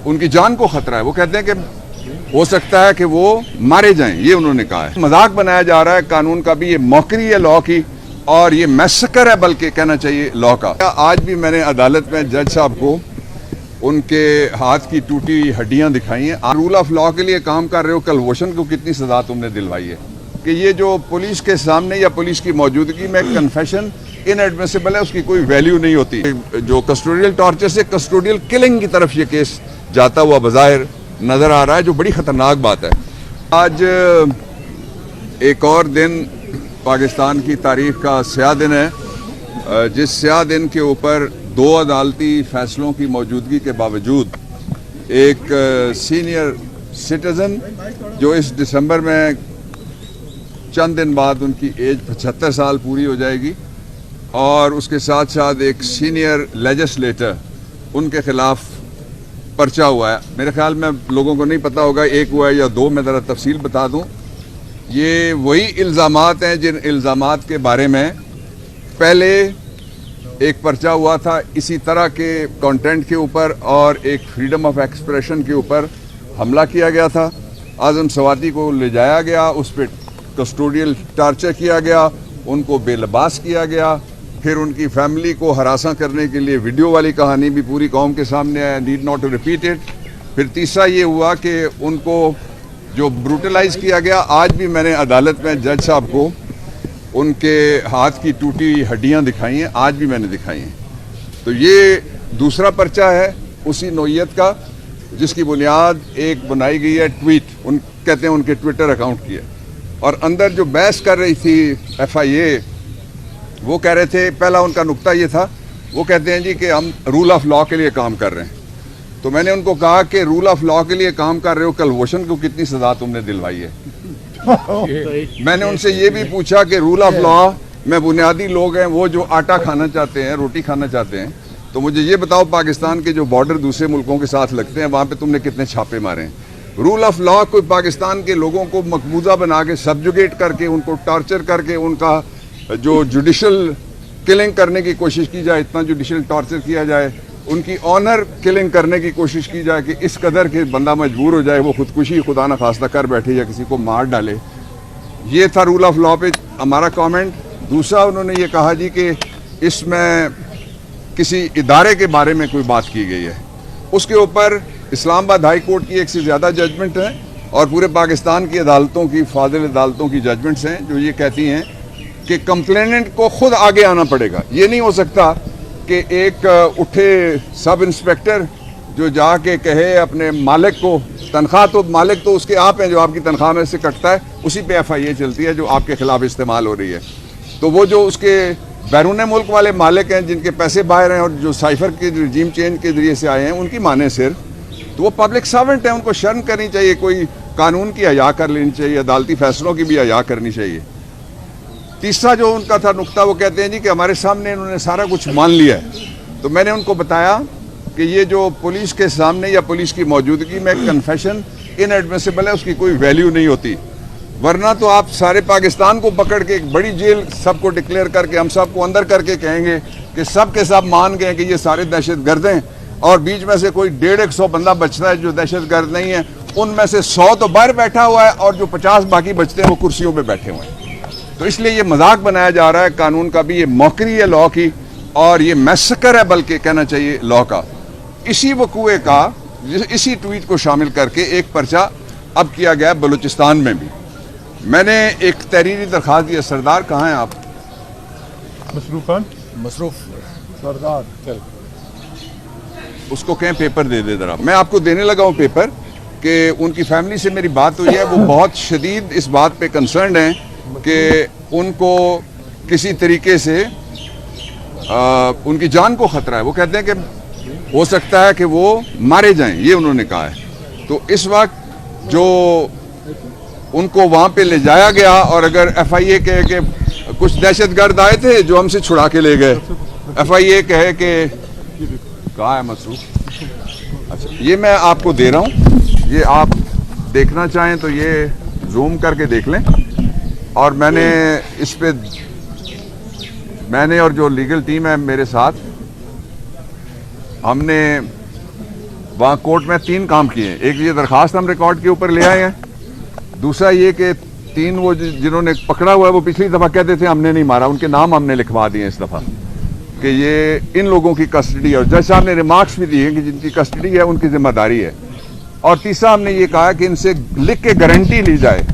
उनकी जान को खतरा है। वो कहते हैं कि हो सकता है कि वो मारे जाएं, ये उन्होंने कहा है। मजाक बनाया जा रहा है कानून का भी, ये मौकरी है लॉ की और ये मैसेकर है बल्कि कहना चाहिए लॉ का। आज भी मैंने अदालत में जज साहब को उनके हाथ की टूटी हड्डियां दिखाई हैं। रूल ऑफ लॉ के लिए काम कर रहे हो, कलभूषण को कितनी सजा तुमने दिलवाई है कि ये जो पुलिस के सामने या पुलिस की मौजूदगी में कन्फेशन इनएडमिसिबल है, उसकी कोई वैल्यू नहीं होती। जो कस्टोडियल टॉर्चर से कस्टोडियल किलिंग की तरफ ये केस जाता हुआ बज़ाहिर नजर आ रहा है, जो बड़ी खतरनाक बात है। आज एक और दिन पाकिस्तान की तारीख का स्याह दिन है, जिस स्याह दिन के ऊपर दो अदालती फैसलों की मौजूदगी के बावजूद एक सीनियर सिटीजन जो इस दिसंबर में चंद दिन बाद उनकी एज 75 साल पूरी हो जाएगी और उसके साथ साथ एक सीनियर लेजिस्लेटर उनके खिलाफ पर्चा हुआ है। मेरे ख्याल में लोगों को नहीं पता होगा एक हुआ है या दो, मैं ज़रा तफसील बता दूं। ये वही इल्ज़ामात हैं जिन इल्ज़ामात के बारे में पहले एक पर्चा हुआ था इसी तरह के कंटेंट के ऊपर और एक फ्रीडम ऑफ एक्सप्रेशन के ऊपर हमला किया गया था। आज़म सवाती को ले जाया गया, उस पर कस्टोडियल टार्चर किया गया, उनको बेलबास किया गया, फिर उनकी फैमिली को हरासा करने के लिए वीडियो वाली कहानी भी पूरी कौम के सामने आया, need not to repeat it. फिर तीसरा ये हुआ कि उनको जो ब्रूटलाइज किया गया। आज भी मैंने अदालत में जज साहब को उनके हाथ की टूटी हड्डियां दिखाई हैं, आज भी मैंने दिखाई हैं। तो ये दूसरा पर्चा है उसी नौइयत का, जिसकी बुनियाद एक बनाई गई है ट्वीट, कहते हैं उनके ट्विटर अकाउंट की है। और अंदर जो बहस कर रही थी FIA, वो कह रहे थे, पहला उनका नुक्ता ये था, वो कहते हैं जी कि हम रूल ऑफ लॉ के लिए काम कर रहे हैं। तो मैंने उनको कहा कि रूल ऑफ लॉ के लिए काम कर रहे हो, कलभूषण को कितनी सजा तुमने दिलवाई है। मैंने उनसे ये भी पूछा कि रूल ऑफ लॉ में बुनियादी लोग हैं वो जो आटा खाना चाहते हैं, रोटी खाना चाहते हैं, तो मुझे ये बताओ पाकिस्तान के जो बॉर्डर दूसरे मुल्कों के साथ लगते हैं वहाँ पे तुमने कितने छापे मारे हैं। रूल ऑफ लॉ कोई पाकिस्तान के लोगों को मकबूजा बना के सब्जुगेट करके उनको टॉर्चर करके उनका जो जुडिशल किलिंग करने की कोशिश की जाए, इतना जुडिशल टॉर्चर किया जाए, उनकी ऑनर किलिंग करने की कोशिश की जाए कि इस कदर के बंदा मजबूर हो जाए वो खुदकुशी खुदा न खास्ता कर बैठे या किसी को मार डाले। ये था रूल ऑफ लॉ पे हमारा कमेंट। दूसरा उन्होंने ये कहा जी कि इसमें किसी इदारे के बारे में कोई बात की गई है, उसके ऊपर इस्लामाबाद हाई कोर्ट की एक से ज़्यादा जजमेंट है और पूरे पाकिस्तान की अदालतों की फाजिल अदालतों की जजमेंट्स हैं जो ये कहती हैं कि कंप्लेनेंट को खुद आगे आना पड़ेगा। ये नहीं हो सकता कि एक उठे सब इंस्पेक्टर जो जाके कहे अपने मालिक को, तनख्वाह तो मालिक तो उसके आप हैं जो आपकी तनख्वाह में से कटता है, उसी पे FIA चलती है जो आपके खिलाफ इस्तेमाल हो रही है। तो वो जो उसके बैरून मुल्क वाले मालिक हैं जिनके पैसे बाहर हैं और जो साइफर के रजीम चेंज के जरिए से आए हैं उनकी माने सिर, तो वो पब्लिक सर्वेंट है, उनको शर्म करनी चाहिए, कोई कानून की हया कर लेनी चाहिए, अदालती फैसलों की भी हया करनी चाहिए। तीसरा जो उनका था नुक्ता, वो कहते हैं जी कि हमारे सामने इन्होंने सारा कुछ मान लिया है। तो मैंने उनको बताया कि ये जो पुलिस के सामने या पुलिस की मौजूदगी में कन्फेशन इनएडमिसिबल है, उसकी कोई वैल्यू नहीं होती। वरना तो आप सारे पाकिस्तान को पकड़ के एक बड़ी जेल सबको डिक्लेयर करके हम सबको अंदर करके कहेंगे कि सब के सब मान गए कि ये सारे दहशतगर्द हैं और बीच में से कोई 150 बंदा बचता है जो दहशतगर्द नहीं है, उनमें से 100 तो बाहर बैठा हुआ है और जो 50 बाकी बचते हैं वो कुर्सियों पे बैठे हुए हैं। तो इसलिए ये मजाक बनाया जा रहा है कानून का भी, ये मौकरी है लॉ की और ये मैसेकर है बल्कि कहना चाहिए लॉ का। इसी वकूए का इसी ट्वीट को शामिल करके एक पर्चा अब किया गया बलूचिस्तान में भी। मैंने एक तहरीरी दरख्वास्त दी है। सरदार कहाँ हैं आप? मसरूफ खान। मसरूफ सरदार चल, उसको कहें पेपर दे दे जरा। मैं आपको देने लगा हूँ पेपर कि उनकी फैमिली से मेरी बात हुई है, वो बहुत शदीद इस बात पे कंसर्न हैं कि उनको किसी तरीके से उनकी जान को खतरा है। वो कहते हैं कि हो सकता है कि वो मारे जाएं, ये उन्होंने कहा है। तो इस वक्त जो उनको वहाँ पे ले जाया गया और अगर FIA कहे कि कुछ दहशतगर्द आए थे जो हमसे छुड़ा के ले गए, FIA कहे कि कहाँ है मसरूफ। अच्छा, ये मैं आपको दे रहा हूँ, ये आप देखना चाहें तो ये जूम करके देख लें। और मैंने इस पे मैंने और जो लीगल टीम है मेरे साथ, हमने वहाँ कोर्ट में 3 काम किए हैं। एक ये दरखास्त हम रिकॉर्ड के ऊपर ले आए हैं, दूसरा ये कि 3 वो जिन्होंने पकड़ा हुआ है वो पिछली दफ़ा कहते थे हमने नहीं मारा, उनके नाम हमने लिखवा दिए इस दफ़ा कि ये इन लोगों की कस्टडी है। और जज साहब ने रिमार्क्स भी दिए कि जिनकी कस्टडी है उनकी जिम्मेदारी है। और तीसरा हमने ये कहा कि इनसे लिख के गारंटी ली जाए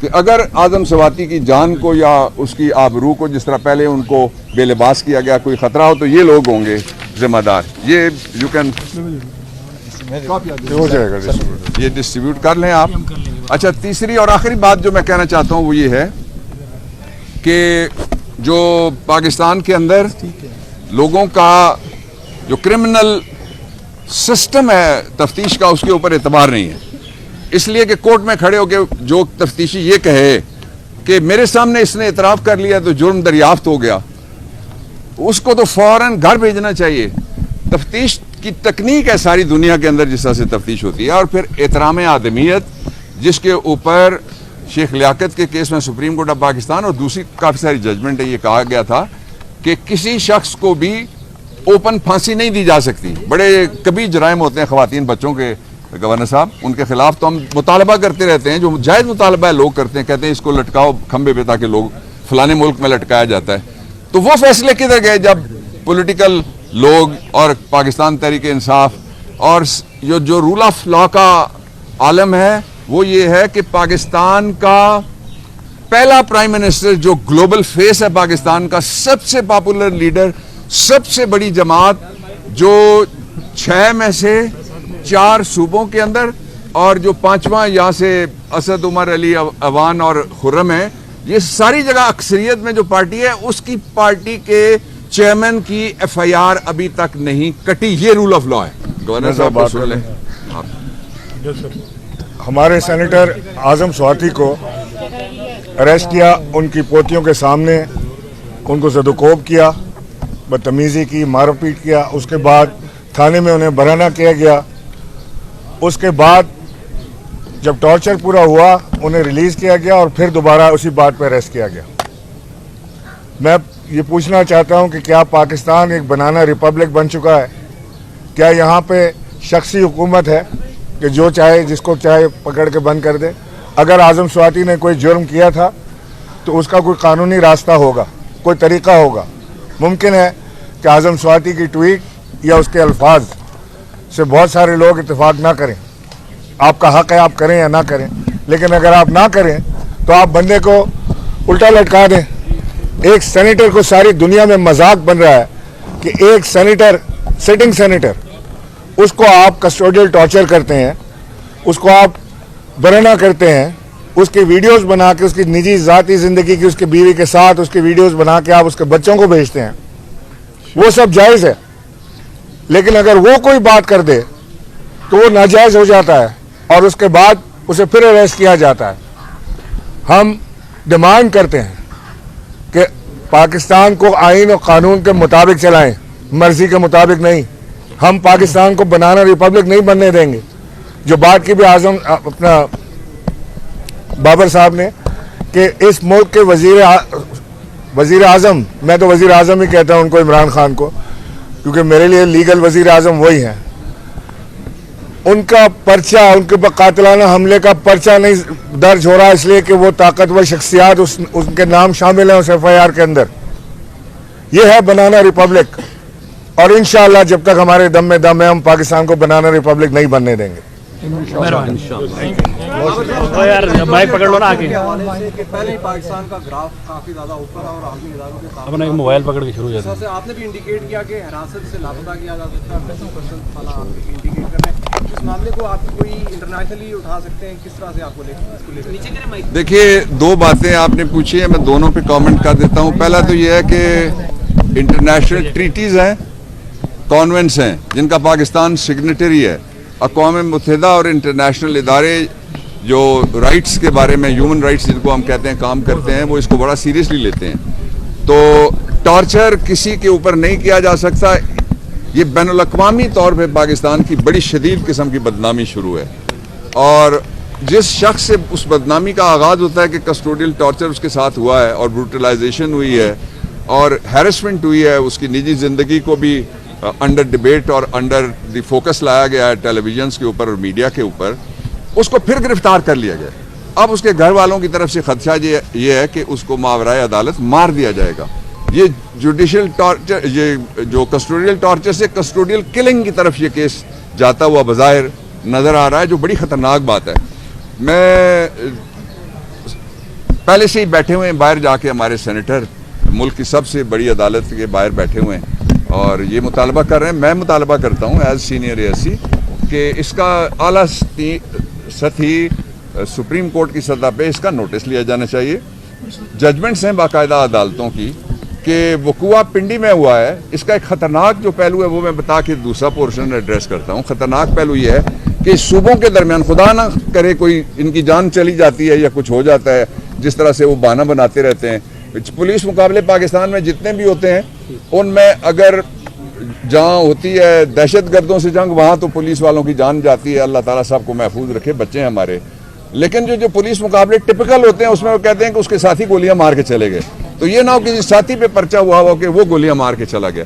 कि अगर आजम स्वाति की जान को या उसकी आबरू को जिस तरह पहले उनको बेलिबास किया गया कोई खतरा हो तो ये लोग होंगे जिम्मेदार। ये यू कैन हो जाएगा, ये डिस्ट्रीब्यूट कर लें आप। अच्छा, तीसरी और आखिरी बात जो मैं कहना चाहता हूँ वो ये है कि जो पाकिस्तान के अंदर लोगों का जो क्रिमिनल सिस्टम है तफ्तीश का उसके ऊपर एतबार नहीं है, इसलिए कि कोर्ट में खड़े होकर जो तफ्तीशी ये कहे कि मेरे सामने इसने इतराफ़ कर लिया तो जुर्म दरियाफ्त हो गया, उसको तो फौरन घर भेजना चाहिए। तफ्तीश की तकनीक है सारी दुनिया के अंदर जिस तरह से तफ्तीश होती है। और फिर एहतराम आदमियत जिसके ऊपर शेख लियाकत के केस में सुप्रीम कोर्ट ऑफ पाकिस्तान और दूसरी काफ़ी सारी जजमेंट है, ये कहा गया था कि किसी शख्स को भी ओपन फांसी नहीं दी जा सकती। बड़े कभी जराइम होते हैं ख़वातीन बच्चों के गवर्नर साहब, उनके खिलाफ तो हम मुतालबा करते रहते हैं, जो जायज़ मुतालबा है लोग करते हैं, कहते हैं इसको लटकाओ खंबे पे ताकि लोग फलाने मुल्क में लटकाया जाता है। तो वो फैसले किधर गए जब पॉलिटिकल लोग और पाकिस्तान तहरीक इंसाफ और जो रूल ऑफ लॉ का आलम है वो ये है कि पाकिस्तान का पहला प्राइम मिनिस्टर जो ग्लोबल फेस है पाकिस्तान का, सबसे पॉपुलर लीडर, सबसे बड़ी जमात जो 6 में से 4 सूबों के अंदर और जो 5वां यहाँ से असद उमर अली अवान और खुर्रम है, ये सारी जगह अक्सरियत में जो पार्टी है उसकी पार्टी के चेयरमैन की FIR अभी तक नहीं कटी। ये रूल ऑफ लॉ है। गवर्नर साहब बात सुन लें। हमारे सेनेटर आजम स्वाति को अरेस्ट किया, उनकी पोतियों के सामने उनको सदुकोब किया, बदतमीज़ी की, मारपीट किया, उसके बाद थाने में उन्हें बराना किया गया। उसके बाद जब टॉर्चर पूरा हुआ उन्हें रिलीज़ किया गया और फिर दोबारा उसी बात पर अरेस्ट किया गया। मैं ये पूछना चाहता हूं कि क्या पाकिस्तान एक बनाना रिपब्लिक बन चुका है? क्या यहाँ पे शख्सी हुकूमत है कि जो चाहे जिसको चाहे पकड़ के बंद कर दे? अगर आजम स्वाति ने कोई जुर्म किया था तो उसका कोई कानूनी रास्ता होगा, कोई तरीका होगा। मुमकिन है कि आजम स्वाति की ट्वीट या उसके अल्फाज से बहुत सारे लोग इत्तेफाक ना करें। आपका हक है, आप करें या ना करें, लेकिन अगर आप ना करें तो आप बंदे को उल्टा लटका दें। एक सेनेटर को सारी दुनिया में मजाक बन रहा है कि एक सेनेटर, सिटिंग सेनेटर, उसको आप कस्टोडियल टॉर्चर करते हैं, उसको आप बराना करते हैं, उसकी वीडियोस बना के उसकी निजी ज़ाती ज़िंदगी की, उसकी बीवी के साथ उसकी वीडियोस बना के आप उसके बच्चों को भेजते हैं। वो सब जायज़ है, लेकिन अगर वो कोई बात कर दे तो वो नाजायज़ हो जाता है और उसके बाद उसे फिर अरेस्ट किया जाता है। हम डिमांड करते हैं कि पाकिस्तान को आइन और कानून के मुताबिक चलाएं, मर्जी के मुताबिक नहीं। हम पाकिस्तान को बनाना रिपब्लिक नहीं बनने देंगे। जो बात की भी आजम अपना बाबर साहब ने कि इस मुल्क के वजीर आजम, मैं तो वजीर आजम ही कहता हूं उनको, इमरान खान को, क्योंकि मेरे लिए लीगल वजीर आजम वही हैं। उनका पर्चा, उनके पर कातिलाना हमले का पर्चा नहीं दर्ज हो रहा इसलिए कि वो ताकतवर शख्सियात उनके नाम शामिल हैं उस FIR के अंदर। ये है बनाना रिपब्लिक, और इंशाअल्लाह जब तक हमारे दम में दम है हम पाकिस्तान को बनाना रिपब्लिक नहीं बनने देंगे। यार माइक पकड़ लो ना आगे। पहले ही पाकिस्तान का ग्राफ काफी ज्यादा ऊपर है और आर्मी इदारों के साथ अपना एक मोबाइल पकड़ के शुरू जाता है। आपने भी इंडिकेट किया कि हिरासत से लापता किया जा सकता है, 50% वाला आप इंडिकेट कर रहे हैं। इस मामले को आप कोई इंटरनेशनली उठा सकते हैं, किस तरह से आपको लेकर? देखिए, 2 बातें आपने पूछी है, मैं दोनों पे कमेंट कर देता हूं। पहला तो ये है कि इंटरनेशनल ट्रीटीज हैं, कॉन्वेंट्स हैं जिनका पाकिस्तान सिग्नेटरी है। अक़वाम मुत्तहिदा और इंटरनेशनल इदारे जो राइट्स के बारे में, ह्यूमन राइट्स जिनको हम कहते हैं, काम करते हैं, वो इसको बड़ा सीरियसली लेते हैं। तो टॉर्चर किसी के ऊपर नहीं किया जा सकता। ये बैनुल अक़वामी तौर पे पाकिस्तान की बड़ी शदीद किस्म की बदनामी शुरू है, और जिस शख्स से उस बदनामी का आगाज़ होता है कि कस्टोडियल टॉर्चर उसके साथ हुआ है और ब्रूटलाइजेशन हुई है और हैरेसमेंट हुई है, उसकी निजी ज़िंदगी को भी अंडर डिबेट और अंडर द फोकस लाया गया है टेलीविजन के ऊपर और मीडिया के ऊपर, उसको फिर गिरफ्तार कर लिया गया। अब उसके घर वालों की तरफ से खदशा ये है कि उसको मावराए अदालत मार दिया जाएगा। ये जुडिशियल टॉर्चर, ये जो कस्टोडियल टॉर्चर से कस्टोडियल किलिंग की तरफ ये केस जाता हुआ बज़ाहिर नज़र आ रहा है, जो बड़ी ख़तरनाक बात है। मैं पहले से ही बैठे हुए हैं बाहर जाके, हमारे सेनेटर मुल्क की सबसे बड़ी अदालत के बाहर बैठे हुए हैं और ये मुतालबा कर रहे हैं, मैं मुतालबा करता हूँ एज सीनियर एएससी कि इसका आला सतही सुप्रीम कोर्ट की सतह पे इसका नोटिस लिया जाना चाहिए। जजमेंट्स हैं बाकायदा अदालतों की कि वक़ूआ पिंडी में हुआ है। इसका एक ख़तरनाक जो पहलू है वो मैं बता के दूसरा पोर्शन एड्रेस करता हूँ। ख़तरनाक पहलू ये है कि सूबों के दरमियान खुदा ना करे कोई इनकी जान चली जाती है या कुछ हो जाता है, जिस तरह से वो बहाना बनाते रहते हैं। पुलिस मुकाबले पाकिस्तान में जितने भी होते हैं उनमें अगर जहाँ होती है दहशत गर्दों से जंग, वहाँ तो पुलिस वालों की जान जाती है। अल्लाह ताला सबको महफूज रखे, बच्चे हैं हमारे। लेकिन जो पुलिस मुकाबले टिपिकल होते हैं उसमें वो कहते हैं कि उसके साथी गोलियां मार के चले गए, तो ये ना हो किसी साथी पे पर्चा हुआ हो कि वो गोलियां मार के चला गया।